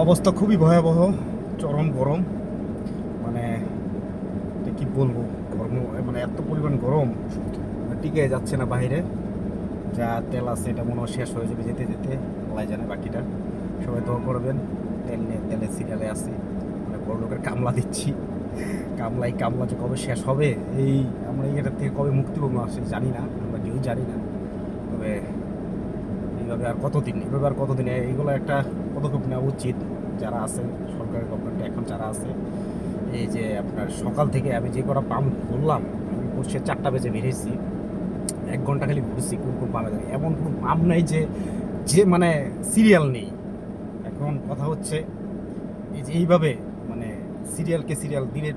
অবস্থা খুবই ভয়াবহ, চরম গরম। মানে এটা কি বলবো, গরম মানে এত পরিমাণ গরম, টিকে যাচ্ছে না বাইরে। যা তেল আছে এটা মনে হয় শেষ হয়ে যাবে যেতে যেতে, আল্লাহ জানে বাকিটা। সবাই দোয়া করবেন। তেল নিয়ে তেলের সিরিয়ালে আছি, মানে বড় লোকের কামলা দিচ্ছি। কামলা যে কবে শেষ হবে, এই আমরা এটার থেকে কবে মুক্তি পাবো আসে জানি না, আমরা কেউ জানি না। তবে এইভাবে আর কতদিন এইগুলো একটা পদক্ষেপ নেওয়া উচিত যারা আছে, সরকারি গভর্নমেন্টে এখন যারা আছে। এই যে আপনার সকাল থেকে আমি যে কটা পাম্প ঘুরলাম, আমি বসে 4টা বেজে বেরিয়েছি, 1 ঘন্টা খালি ঘুরছি কোন কোন পাম্পে যাবে। এমন কোনো পাম্প নাই যে যে মানে সিরিয়াল নেই। এখন কথা হচ্ছে এই যে এইভাবে মানে সিরিয়াল দিনের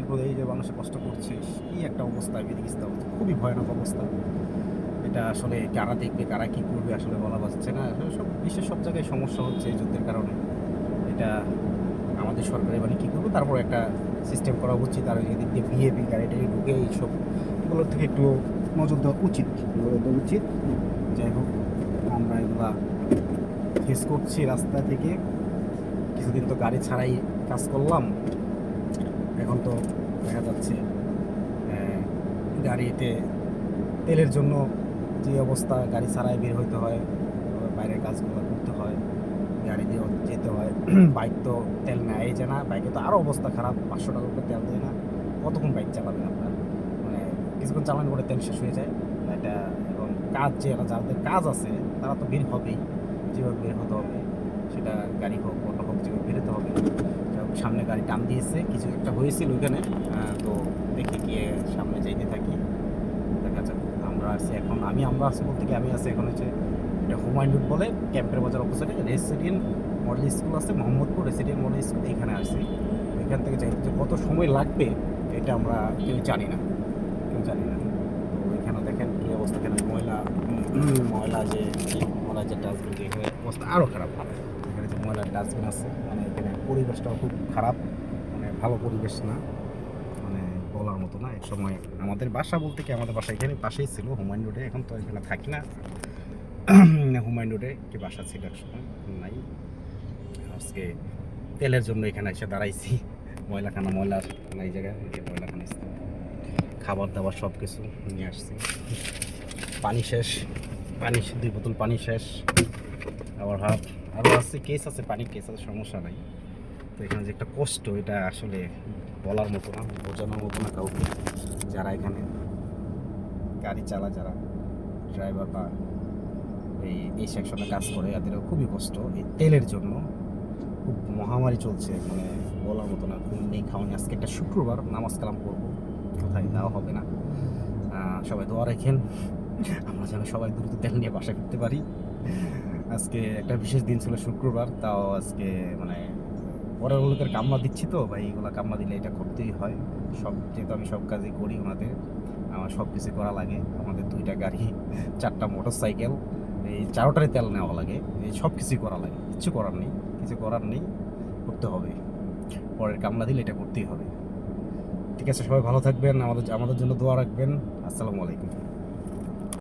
পর এই যে মানুষের কষ্ট করছে, কি একটা অবস্থা, বিধিকিস্তা অবস্থা, খুবই ভয়ানক অবস্থা। এটা আসলে কারা দেখবে, কারা কি করবে আসলে বলা যাচ্ছে না। আসলে বিশ্বের সব জায়গায় সমস্যা হচ্ছে এই যুদ্ধের কারণে। এটা আমাদের সরকার এবারে কী করবো, তারপর একটা সিস্টেম করা উচিত। আর এদিক দিয়ে বিএপি গাড়ি টাড়ি ঢুকে এইসব এগুলোর থেকে একটু নজর দেওয়া উচিত। যাই হোক, আমরা এগুলা ফেস করছি রাস্তা থেকে। কিছুদিন তো গাড়ি ছাড়াই কাজ করলাম, এখন তো দেখা যাচ্ছে গাড়িতে তেলের জন্য যে অবস্থা, গাড়ি ছাড়াই বের হইতে হয়, বাইরের কাজগুলো করতে হয়, গাড়ি দিয়েও যেতে হয়। বাইক তো তেল নেয় যে না, বাইকে তো আরও অবস্থা খারাপ, 500 টাকা করে তেল দেয় না। কতক্ষণ বাইক চালাবেন আপনার, মানে কিছুক্ষণ চালানোর পরে তেল শেষ হয়ে যায়। এটা এবং যাদের কাজ আছে তারা তো বের হবেই, যেভাবে বের হতে হবে, সেটা গাড়ি হোক অটো হোক, যেভাবে বেরোতে হবে। সামনে গাড়ি টান দিয়েছে, কিছু একটা হয়েছিল ওইখানে। তো দেখে গিয়ে সামনে যাইতে থাকি, দেখা যাক। আমরা আছি বলতে কি, আমি আছি এখন হচ্ছে এটা হুমায়ুন রোড বলে, ক্যাম্পের বাজার অপোজিটে রেসিডেন্ট মডেল স্কুল আছে, মোহাম্মদপুর রেসিডেন্ট মডেল স্কুল, এখানে আসছি। এখান থেকে যাইতে যে কত সময় লাগবে এটা আমরা কেউ জানি না। তো এখানে দেখেন কী অবস্থা, এখানে ময়লা যে ডাস্টবিন, এখানে অবস্থা আরও খারাপ। এখানে যে ময়লার ডাস্টবিন আছে, মানে এখানে পরিবেশটাও খুব খারাপ, মানে ভালো পরিবেশ না, মানে বলার মতো না। এক সময় আমাদের বাসা বলতে কি, আমাদের বাসা এখানে পাশেই ছিল হুমায়ুন রোডে, এখন তো এখানে থাকি না। হুমায়ুন রোডে কি বাসা ছিল একসময়, এখন নাই। আজকে তেলের জন্য এখানে এসে দাঁড়াইছি, ময়লার এই জায়গায়, এই যে ময়লাখানা, খাবার দাবার সব কিছু নিয়ে আসছি। পানি শেষ, 2 বোতল পানি শেষ। আবার আরও আছে, পানির কেস আছে, সমস্যা নাই। তো এখানে যে একটা কষ্ট, এটা আসলে বলার মতো না, বোঝানোর মতো না কাউকে। যারা এখানে গাড়ি যারা ড্রাইভার বা এই সেকশনে কাজ করে, এদেরও খুবই কষ্ট এই তেলের জন্য। খুব মহামারী চলছে, মানে বলার মতো না। ঘুম নেই, খাওয়া নেই। আজকে একটা শুক্রবার, নামাজ কালাম করবো, কোথায় দেওয়া হবে না। সবাই দোয়া রাখেন, আমরা যেন সবাই দ্রুত তেল নিয়ে বাসায় ফিরতে পারি। আজকে একটা বিশেষ দিন ছিল, শুক্রবার, তাও আজকে মানে পরের লোকের কামলা দিচ্ছি তো ভাই, এইগুলো কামলা দিলে এটা করতেই হয়। যেহেতু আমি সব কাজই করি ওনাদের, আমার সব কিছু করা লাগে। আমাদের 2টা গাড়ি, 4টা মোটর সাইকেল, এই 4টারই তেল নেওয়া লাগে, এই সব কিছুই করা লাগে। কিছু করার নেই, করতে হবে। পরের কামলা দিলে এটা করতেই হবে। ঠিক আছে, সবাই ভালো থাকবেন, আমাদের জন্য দোয়া রাখবেন। আসসালামু আলাইকুম।